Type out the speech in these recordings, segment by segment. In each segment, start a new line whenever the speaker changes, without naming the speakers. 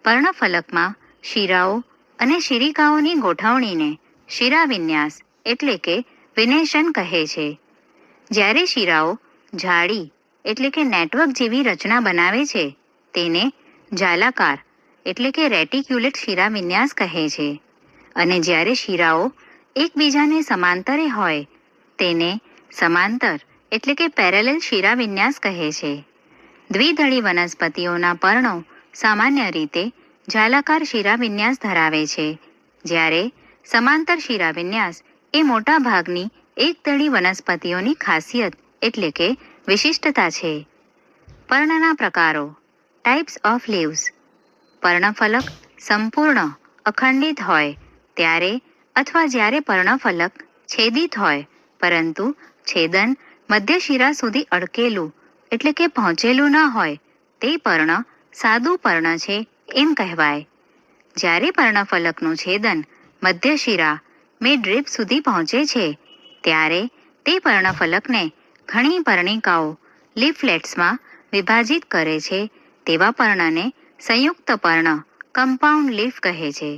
પર્ણફલકમાં શિરાઓ અને શિરિકાઓની ગોઠવણીને શિરાવિન્યાસ એટલે કે વિનેશન કહે છે. જ્યારે શિરાઓ જાળી એટલે કે નેટવર્ક જેવી રચના બનાવે છે તેને જાલાકાર એટલે કે રેટિક્યુલેટ શિરાવિન્યાસ કહે છે. અને જ્યારે શિરાઓ એકબીજાને સમાંતરે હોય તેને સમાંતર એટલે કે પેરેલલ શિરાવિન્યાસ કહે છે. દ્વિદળી વનસ્પતિઓના પર્ણો સામાન્ય રીતે જાલાકાર શિરાવિન્યાસ ધરાવે છે, જ્યારે સમાંતર શિરાવિન્યાસ એ મોટા ભાગની એકદળી વનસ્પતિઓની ખાસિયત એટલે કે વિશિષ્ટતા છે. પર્ણના પ્રકારો. Types of leaves. પર્ણફલક સંપૂર્ણ અખંડિત હોય ત્યારે અથવા જ્યારે પર્ણફલક છેદિત હોય પરંતુ છેદન મધ્ય શિરા સુધી અડકેલું એટલે કે પહોંચેલું ન હોય તે પર્ણ સાદું પર્ણ છે એમ કહેવાય. જ્યારે પર્ણફલકનું છેદન મધ્ય શિરા મિડરીપ સુધી પહોંચે છે ત્યારે તે પર્ણફલકને ઘણી પર્ણિકાઓ લીફલેટ્સમાં વિભાજિત કરે છે તેવા પર્ણને સંયુક્ત પર્ણ કમ્પાઉન્ડ લીફ કહે છે.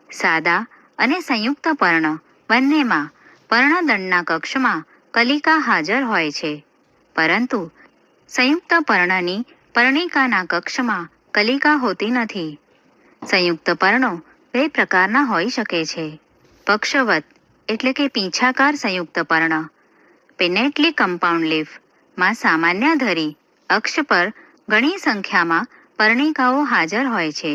સાદા અને સંયુક્ત પર્ણ બંનેમાં પર્ણદંડના કક્ષમાં કલિકા હાજર હોય છે, પરંતુ સંયુક્ત પર્ણની પર્ણિકાના કક્ષમાં કલિકા હોતી નથી. સંયુક્ત પર્ણો બે પ્રકારના હોઈ શકે છે. પક્ષવત એટલે કે પીંછાકાર સંયુક્ત પર્ણ પિનેટલી કમ્પાઉન્ડ લીફ માં સામાન્ય ધરી અક્ષ પર ઘણી સંખ્યામાં પર્ણિકાઓ હાજર હોય છે.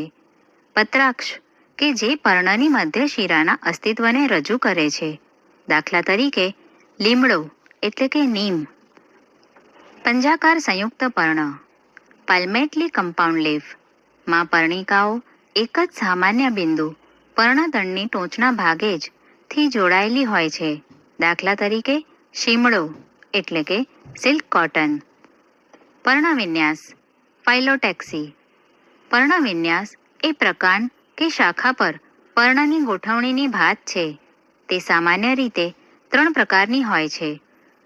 પત્રાક્ષ કે જે પર્ણની મધ્ય શિરાના અસ્તિત્વને રજૂ કરે છે, દાખલા તરીકે લીમડો એટલે કે નીમ. પંજાકાર સંયુક્ત પર્ણ પાલ્મેટલી કમ્પાઉન્ડ લીફ માં પર્ણિકાઓ એક જ સામાન્ય બિંદુ પર્ણદંડની ટોચના ભાગે જ થી જોડાયેલી હોય છે, દાખલા તરીકે શીમળો એટલે કે સિલ્ક કોટન. પર્ણવિન્યાસ ફાઇલોટેક્સી. પર્ણવિન્યાસ એ પ્રકાંડ કે શાખા પર પર્ણની ગોઠવણીની ભાત છે. તે સામાન્ય રીતે 3 પ્રકારની હોય છે: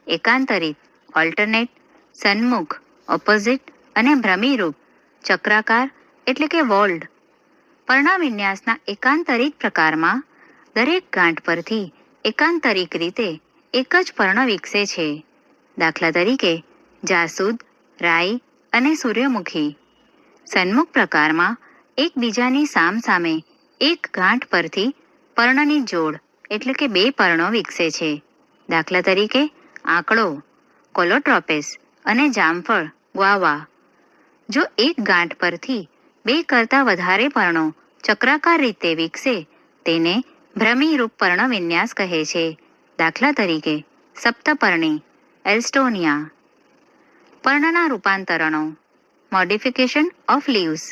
એકાંતરિત ઓલ્ટરનેટ, સન્મુખ ઓપોઝિટ અને ભ્રમિરૂપ ચક્રાકાર એટલે કે વોલ્ડ. પર્ણવિન્યાસના એકાંતરિત પ્રકારમાં દરેક ગાંઠ પરથી એકાંતરિક રીતે એક જ પર્ણ વિકસે છે, દાખલા તરીકે જાસૂદ, રાઈ અને સૂર્યમુખી. સન્મુખ પ્રકારમાં એકબીજાની સામસામે એક ગાંઠ પરથી પર્ણની જોડ એટલે કે 2 પર્ણો વિકસે છે, દાખલા તરીકે આંકડો કોલોટ્રોપેસ અને જામફળ ગ્વાવા. જો એક ગાંઠ પરથી 2 કરતાં વધારે પર્ણો ચક્રાકાર રીતે વિકસે તેને ભ્રમિરૂપ પર્ણવિન્યાસ કહે છે, દાખલા તરીકે સપ્તપર્ણી એલ્સ્ટોનિયા. પર્ણના રૂપાંતરણો મોડિફિકેશન ઓફ લીવ્સ.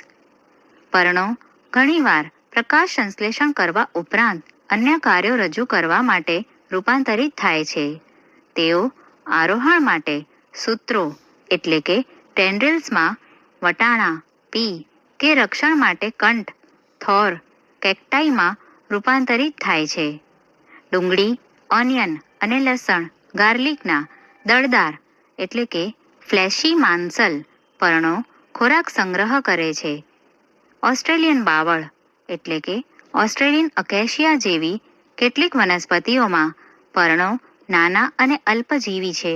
પર્ણો ઘણીવાર પ્રકાશ સંશ્લેષણ કરવા ઉપરાંત અન્ય કાર્યો રજૂ કરવા માટે રૂપાંતરિત થાય છે. તેઓ આરોહણ માટે સૂત્રો એટલે કે ટેન્ડ્રિલ્સમાં વટાણા પી કે રક્ષણ માટે કંઠ થોર કેક્ટાઈમાં રૂપાંતરિત થાય છે. ડુંગળી ઓનિયન અને લસણ ગાર્લિકના દળદાર એટલે કે ફ્લેશી માંસલ પર્ણો ખોરાક સંગ્રહ કરે છે. ઓસ્ટ્રેલિયન બાવળ એટલે કે ઓસ્ટ્રેલિયન અકેશિયા જેવી કેટલીક વનસ્પતિઓમાં પર્ણો નાના અને અલ્પજીવી છે.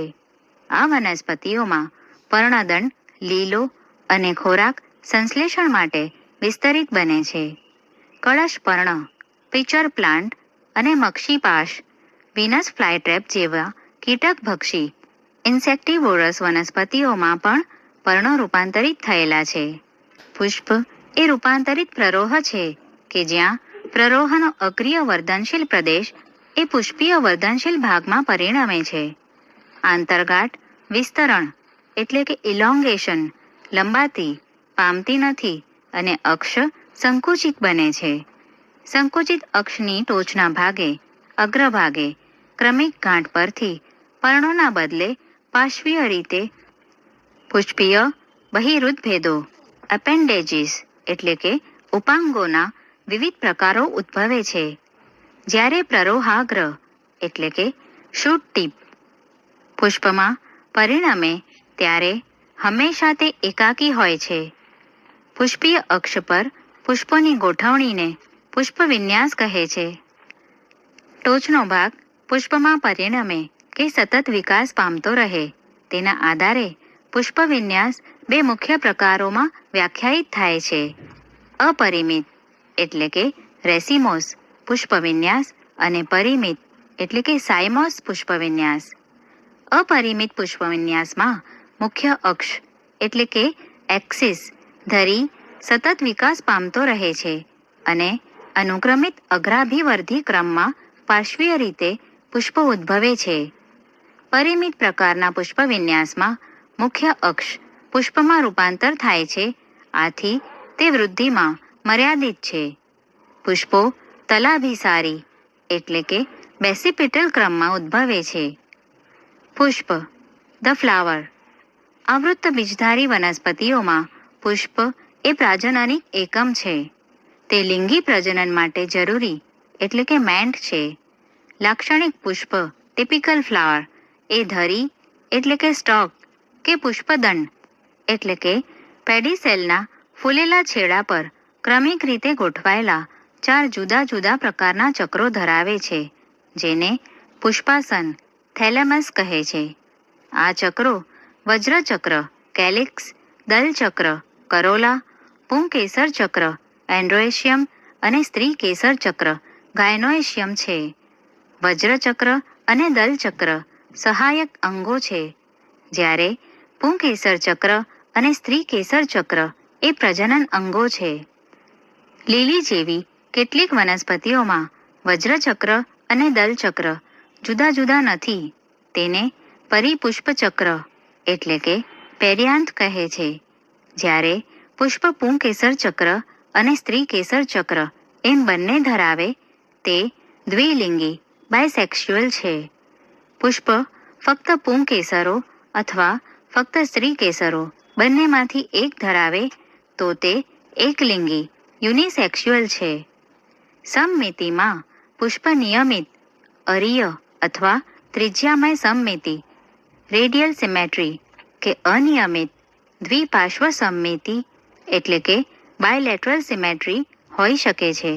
આ વનસ્પતિઓમાં પર્ણદંડ લીલો અને ખોરાક સંશ્લેષણ માટે વિસ્તરિત બને છે. કળશ પર્ણ પિચર પ્લાન્ટ અને મક્ષીપાશ વિનસ ફ્લાયટ્રેપ જેવા કીટકભક્ષી ઇન્સેક્ટિવોરસ વનસ્પતિઓમાં પણ પર્ણો રૂપાંતરિત થયેલા છે. પુષ્પ એ રૂપાંતરિત પ્રરોહ છે કે જ્યાં પ્રરોહનો અક્રિય વર્ધનશીલ પ્રદેશ એ પુષ્પીય વર્ધનશીલ ભાગમાં પરિણમે છે. આંતરગાંઠ વિસ્તરણ એટલે કે ઇલોંગેશન લંબાતી પામતી નથી અને અક્ષ સંકુચિત બને છે. સંકુચિત અક્ષની ટોચના ભાગે અગ્રભાગે ક્રમિક ગાંઠ પરથી પર્ણોના બદલે પાર્શ્વીય રીતે પુષ્પીય બહિરુદ્ધ ભેદો એપેન્ડેજીસ એટલે કે ઉપાંગોના વિવિધ પ્રકારો ઉદ્ભવે છે. જ્યારે પ્રરોહાગ્ર એટલે કે શૂટ ટીપ પુષ્પમાં પરિણમે ત્યારે હંમેશા તે એકાકી હોય છે. પુષ્પીય અક્ષ પર પુષ્પોની ગોઠવણીને પુષ્પવિન્યાસ કહે છે. ટોચનો ભાગ પુષ્પમાં પરિણમે કે સતત વિકાસ પામતો રહે તેના આધારે પુષ્પવિન્યાસ બે મુખ્ય પ્રકારોમાં વ્યાખ્યાયિત થાય છે. અપરિમિત એટલે કે રેસિમોસ પુષ્પવિન્યાસ અને પરિમિત એટલે કે સાયમોસ પુષ્પવિન્યાસ. અપરિમિત પુષ્પવિન્યાસમાં મુખ્ય અક્ષ એટલે કે એક્સિસ ધરી સતત વિકાસ પામતો રહે છે અને અનુક્રમિત અગ્રાભિવર્ધી ક્રમમાં પાર્શ્વીય રીતે પુષ્પો ઉદ્ભવે છે. પરિમિત પ્રકારના પુષ્પવિન્યાસમાં મુખ્ય અક્ષ પુષ્પમાં રૂપાંતર થાય છે, આથી તે વૃદ્ધિમાં મર્યાદિત છે. પુષ્પો તલાભિસારી એટલે કે બેસિપિટલ ક્રમમાં ઉદ્ભવે છે. પુષ્પ ધ ફ્લાવર. આવૃત્ત બીજધારી વનસ્પતિઓમાં પુષ્પ એ પ્રાજનનિક એકમ છે. તે લિંગી પ્રજનન માટે જરૂરી એટલે કે મેન્ટ છે. લાક્ષણિક પુષ્પ ટિપિકલ ફ્લાવર એ ધરી એટલે કે સ્ટોક કે પુષ્પદંડ એટલે કે પેડિસેલના ફૂલેલા છેડા પર ક્રમિક રીતે ગોઠવાયેલા 4 જુદા જુદા પ્રકારના ચક્રો ધરાવે છે, જેને પુષ્પાસન થેલેમસ કહે છે. આ ચક્રો વજ્રચક્ર કેલિક્સ, દલચક્ર કરોલા, પુંકેસર ચક્ર એન્ડ્રોએશિયમ અને સ્ત્રી કેસર ચક્ર ગાયનોએશિયમ છે. વજ્રચક્ર અને દલચક્ર સહાયક અંગો છે, જ્યારે પુંકેસર ચક્ર અને સ્ત્રી કેસર ચક્ર એ પ્રજનન અંગો છે. લીલી જેવી કેટલીક વનસ્પતિઓમાં વજ્રચક્ર અને દલચક્ર જુદા જુદા નથી. તેને પરિપુષ્પચક્ર એટલે કે પેરિયાન્થ કહે છે, જ્યારે પુષ્પ પુંકેસર ચક્ર અને સ્ત્રી કેસર ચક્ર એમ બંને ધરાવે તે દ્વિલિંગી બાયસેક્સ્યુઅલ છે. પુષ્પ ફક્ત પુંકેસરો અથવા ફક્ત સ્ત્રી કેસરો બંનેમાંથી એક ધરાવે તો તે એકલિંગી યુનિસેક્સ્યુઅલ છે. સમમિતિમાં પુષ્પ નિયમિત અરીય અથવા ત્રિજ્યામય સમમિતિ રેડિયલ સિમેટ્રી કે અનિયમિત દ્વિપાર્શ્વ સમમિતિ એટલે કે બાયલેટરલ સિમેટ્રી હોઈ શકે છે.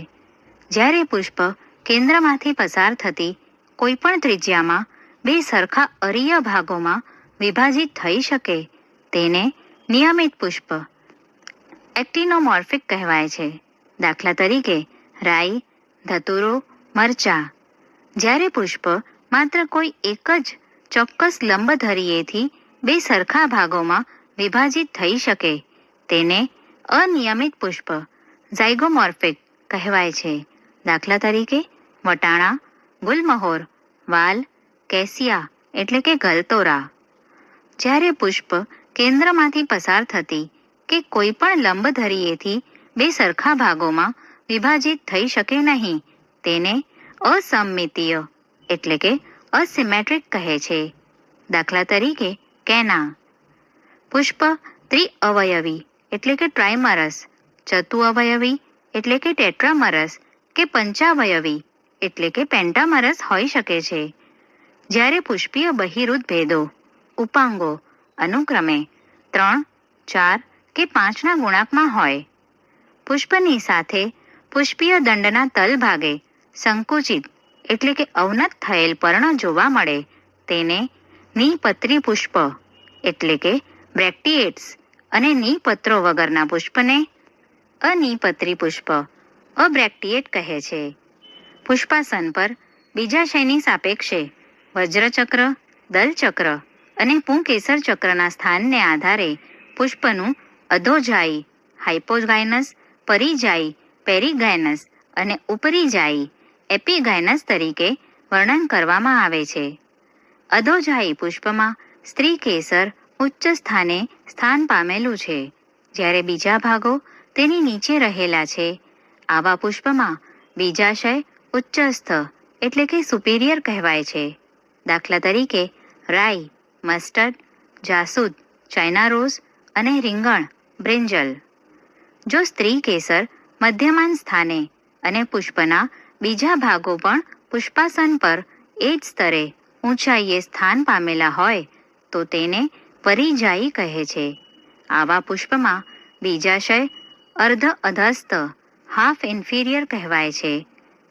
જ્યારે પુષ્પ કેન્દ્રમાંથી પસાર થતી કોઈપણ ત્રિજ્યામાં બે સરખા અરીય ભાગોમાં વિભાજિત થઈ શકે તેને નિયમિત પુષ્પ એક્ટિનોમોર્ફિક કહેવાય છે. દાખલા તરીકે રાઈ, ધતુરો, મરચા. જ્યારે પુષ્પ માત્ર કોઈ એક જ ચોક્કસ લંબધરીએથી બે સરખા ભાગોમાં વિભાજિત થઈ શકે તેને અનિયમિત પુષ્પ ઝાયગોમોર્ફિક કહેવાય છે. દાખલા તરીકે વટાણા, ગુલમહોર, વાલ, કેસિયા એટલે કે ગલતોરા. જ્યારે પુષ્પ કેન્દ્રમાંથી પસાર થતી કે કોઈ પણ લંબધરીએથી બે સરખા ભાગોમાં વિભાજિત થઈ શકે નહીં તેને અસમમિતીય એટલે કે અસિમેટ્રિક કહે છે. દાખલા તરીકે કેના. પુષ્પ ત્રિઅવયવી એટલે કે ટ્રાઇમરસ, ચતુઅવયવી એટલે કે ટેટ્રામરસ કે પંચાવયવી એટલે કે પેન્ટામરસ હોઈ શકે છે. જ્યારે પુષ્પીય બહિરુદ ભેદો ઉપાંગો અનુક્રમે 3, 4 કે 5ના ગુણાંકમાં હોય. પુષ્પની સાથે પુષ્પીય દંડના તલભાગે સંકુચિત એટલે કે અવનત થયેલ પર્ણ જોવા મળે તેને નિપત્રી પુષ્પ એટલે કે બ્રેક્ટિએટ્સ અને નિપત્રો વગરના પુષ્પને અનિપત્રી પુષ્પ અબ્રેક્ટિએટ કહે છે. પુષ્પાસન પર બીજાશયની સાપેક્ષે વજ્રચક્ર, દલચક્ર અને પુંકેસર ચક્રના સ્થાનને આધારે પુષ્પનું અધોજાયી, હાઇપોગાયનસ, પરિજાયી, પેરીગાયનસ અને ઉપરીજાયી એપિગાયનસ તરીકે વર્ણન કરવામાં આવે છે. અધોજાયી પુષ્પમાં સ્ત્રી કેસર ઉચ્ચ સ્થાને સ્થાન પામેલું છે, જ્યારે બીજા ભાગો તેની નીચે રહેલા છે. આવા પુષ્પમાં બીજાશય ઉચ્ચસ્થ એટલે કે સુપિરિયર કહેવાય છે. દાખલા તરીકે રાઈ, મસ્ટર્ડ, જાસૂદ, ચાઇના રોઝ અને રીંગણ બ્રિંજલ. જો સ્ત્રી કેસર મધ્યમાન સ્થાને અને પુષ્પના બીજા ભાગો પણ પુષ્પાસન પર એ જ સ્તરે ઊંચાઈએ સ્થાન પામેલા હોય તો તેને પરિજાયી કહે છે. આવા પુષ્પમાં બીજાશય અર્ધ અધસ્થ હાફ ઇન્ફિરિયર કહેવાય છે.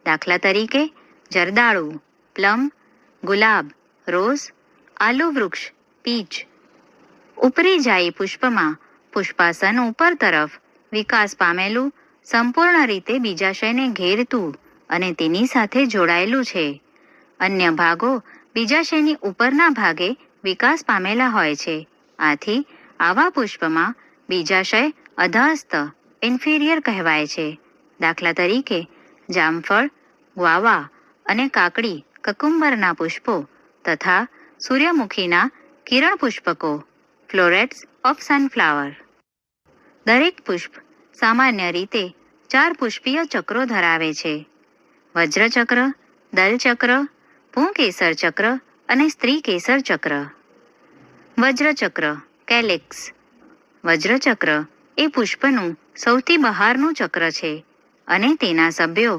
દાખલા તરીકે જરદાળુ, પ્લમ, ગુલાબ, રોઝ, આલુ વૃક્ષ, પીચ. ઉપરી જાય પુષ્પમાં પુષ્પાસન ઉપર તરફ વિકાસ પામેલું, સંપૂર્ણ રીતે બીજાશયને ઘેરતું અને તેની સાથે જોડાયેલું છે. અન્ય ભાગો બીજાશયની ઉપરના ભાગે વિકાસ પામેલા હોય છે. આથી આવા પુષ્પમાં બીજાશય અધહસ્ત ઇન્ફિરિયર કહેવાય છે. દાખલા તરીકે જામફળ, ગ્વાવા અને કાકડી કકુંબરના પુષ્પો તથા સૂર્યમુખીના કિરણ પુષ્પકો ફ્લોરેટ્સ ઓફ સનફ્લાવર. દરેક પુષ્પ સામાન્ય રીતે 4 પુષ્પીય ચક્રો ધરાવે છે: વજ્રચક્ર, દલચક્ર, પુંકેસર ચક્ર અને સ્ત્રીકેસર ચક્ર. વજ્રચક્ર કેલિક્સ. વજ્રચક્ર એ પુષ્પનું સૌથી બહારનું ચક્ર છે અને તેના સભ્યો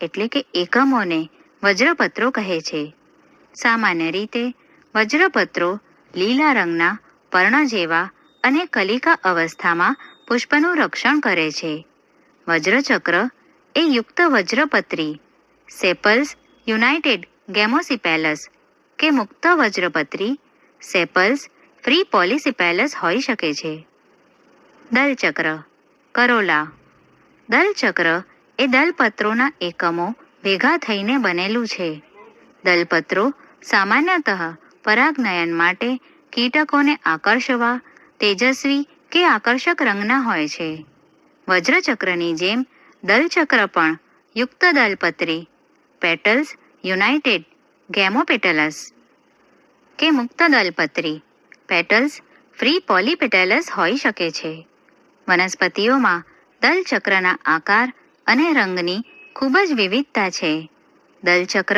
એટલે કે એકમોને વજ્રપત્રો કહે છે. સામાન્ય રીતે વજ્રપત્રો લીલા રંગના પર્ણ જેવા અને કલિકા અવસ્થામાં પુષ્પનું રક્ષણ કરે છે. વજ્રચક્ર એ યુક્ત વજ્રપત્રી સેપલ્સ યુનાઇટેડ ગેમોસિપેલસ કે મુક્ત વજ્રપત્રી સેપલ્સ ફ્રી પોલિસિપેલસ હોઈ શકે છે. દલચક્ર કરોલા. દલચક્ર એ દલપત્રોના એકમો ભેગા થઈને બનેલું છે. દલપત્રો સામાન્યતઃ પરાગનયન માટે કીટકોને આકર્ષવા તેજસ્વી કે આકર્ષક રંગના હોય છે. વજ્રચક્રની જેમ દલચક્ર પણ યુક્ત દલપત્રી પેટલ્સ યુનાઇટેડ ગેમોપેટલસ કે મુક્ત દલપત્રી પેટલ્સ ફ્રી પોલીપેટલસ હોઈ શકે છે. વનસ્પતિઓમાં દલચક્રના આકાર અને રંગની ખૂબ જ વિવિધતા છે. દલચક્ર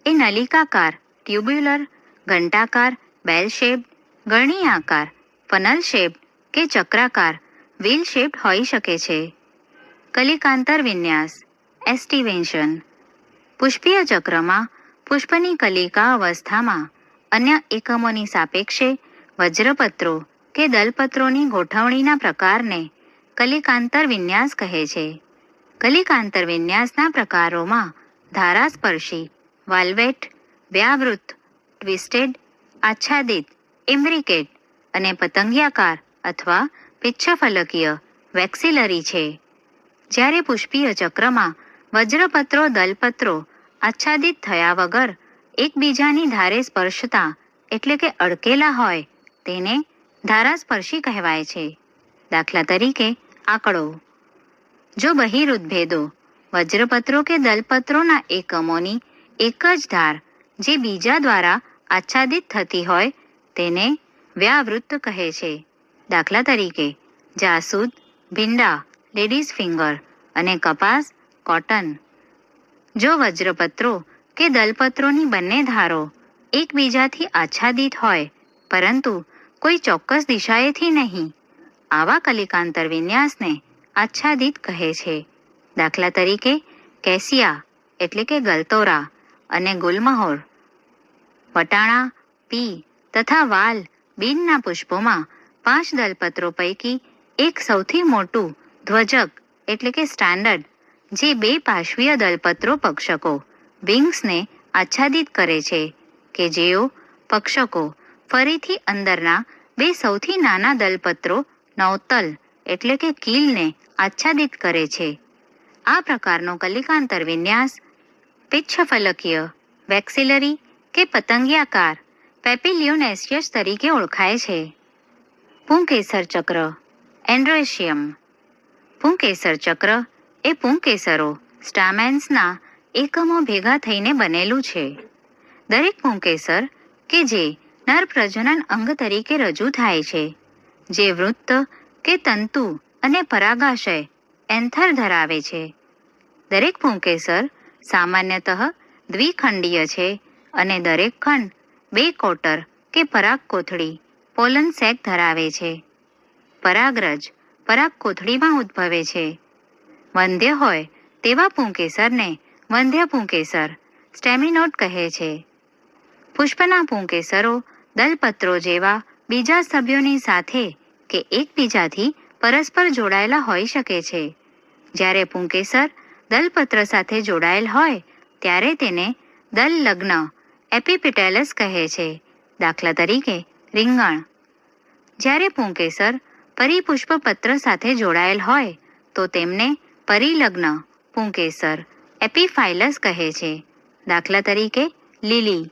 એ નલિકાકાર ટ્યુબ્યુલર, ઘંટાકાર, બેલ શેપ, ગરણી આકાર, ફનલ શેપ કે ચક્રાકાર વ્હીલ શેપ હોઈ શકે છે. કલિકાંતર વિન્યાસ એસ્ટિવેશન. પુષ્પીય ચક્રમાં પુષ્પની કલિકા અવસ્થામાં અન્ય એકમોની સાપેક્ષે વજ્રપત્રો કે દલપત્રોની ગોઠવણીના પ્રકારને કલિકાંતર વિન્યાસ કહે છે. કલિકાંતર વિન્યાસના પ્રકારોમાં ધારાસ્પર્શી, વાલ્વેટ, વ્યાવૃત્ત, ટ્વિસ્ટેડ, આચ્છાદિત, ઇમ્બ્રિકેટ અને પતંગિયાકાર અથવા પિચ્છફલકીય વેક્સિલરી છે. જ્યારે પુષ્પીય ચક્રમાં વજ્રપત્રો દલપત્રો આચ્છાદિત થયા વગર એકબીજાની ધારે સ્પર્શતા એટલે કે અડકેલા હોય તેને ધારાસ્પર્શી કહેવાય છે. દાખલા તરીકે આકડો. જો બહિરુદભેદો વજ્રપત્રો કે દલપત્રોના એકમોની એક જ ધાર જે બીજા દ્વારા આચ્છાદિત થતી હોય તેને વ્યાવૃત્ત કહે છે. દાખલા તરીકે જાસૂદ, ભીંડા, લેડીઝ ફિંગર અને કપાસ, કોટન. જો વજ્રપત્રો કે દલપત્રોની બંને ધારો એકબીજાથી આચ્છાદિત હોય પરંતુ કોઈ ચોક્કસ દિશાએથી નહીં, આવા કલિકાંતર વિન્યાસને આચ્છાદિત કહે છે. દાખલા તરીકે કેસિયા એટલે કે ગલતોરા અને ગુલમહોર. વટાણા, પી તથા વાલ બીનના પુષ્પોમાં 5 દલપત્રો પૈકી એક સૌથી મોટું ધ્વજક એટલે કે સ્ટાન્ડર્ડ જે 2 પાર્શ્વીય દલપત્રો પક્ષકો વિંગ્સને આચ્છાદિત કરે છે કે જેઓ પક્ષકો ફરીથી અંદરના 2 સૌથી નાના દલપત્રો નૌતલ એટલે કે કીલને આચ્છાદિત કરે છે. આ પ્રકારનો કલિકાંતર વિન્યાસ પિચ્છફલકીય, વેક્સિલરી કે પતંગિયાકાર પેપિલિયોનેસિયસ તરીકે ઓળખાય છે. પુંકેસર ચક્ર એન્ડ્રોએશિયમ. પુંકેસર ચક્ર એ પુંકેસરો સ્ટામેન્સના એકમો ભેગા થઈને બનેલું છે. દરેક પુંકેસર કે જે નર પ્રજનન અંગ તરીકે રજૂ થાય છે, જે વૃત્ત કે તંતુ અને પરાગાશય એન્થર ધરાવે છે. દરેક પુંકેસર સામાન્યતઃ દ્વિખંડીય છે અને દરેક ખંડ 2 કોટર કે પરાગ કોથળી પોલન સેક ધરાવે છે. પરાગરજ પરાગ કોથળીમાં ઉદ્ભવે છે. વંધ્ય હોય તેવા પુંકેસરને વંધ્ય પુંકેસર સ્ટેમિનોડ કહે છે. પુષ્પના પુંકેસરો દલપત્રો જેવા બીજા સભ્યોની સાથે કે એકબીજાથી પરસ્પર જોડાયેલા હોઈ શકે છે. જ્યારે પુંકેસર દલપત્ર સાથે જોડાયેલ હોય ત્યારે તેને દલલગ્ન એપિપેટેલસ કહે છે. દાખલા તરીકે રીંગણ. જ્યારે પુંકેસર પરિપુષ્પપત્ર સાથે જોડાયેલ હોય તો તેમને પરિલગ્ન પુંકેસર એપિફાઇલસ કહે છે. દાખલા તરીકે લીલી.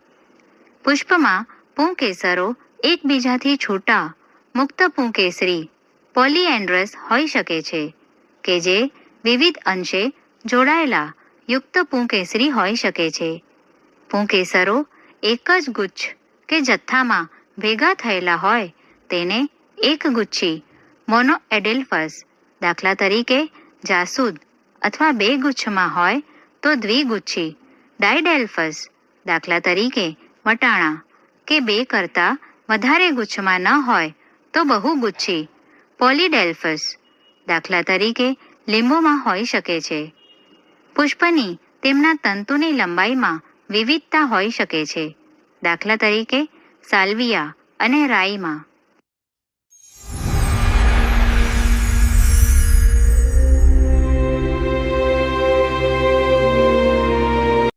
પુષ્પમાં પુંકેસરો એકબીજાથી છૂટા મુક્ત પુંકેસરી પોલીએન્ડ્રસ હોઈ શકે છે કે જે વિવિધ અંશે જોડાયેલા યુક્ત પુંકેસરી હોઈ શકે છે. પુંકેસરો એક જ ગુચ્છ કે જથ્થામાં ભેગા થયેલા હોય તેને એકગુચ્છી મોનોએડેલ્ફસ દાખલા તરીકે જાસૂદ અથવા બે ગુચ્છમાં હોય તો દ્વિગુચ્છી ડાયડેલ્ફસ દાખલા તરીકે વટાણા કે બે કરતાં વધારે ગુચ્છમાં ન હોય તો બહુગુચ્છી પોલીડેલ્ફસ દાખલા તરીકે લીંબુમાં હોઈ શકે છે. પુષ્પની તેમના તંતુની લંબાઈમાં વિવિધતા હોઈ શકે છે. દાખલા તરીકે સાલ્વિયા અને રાઈમાં.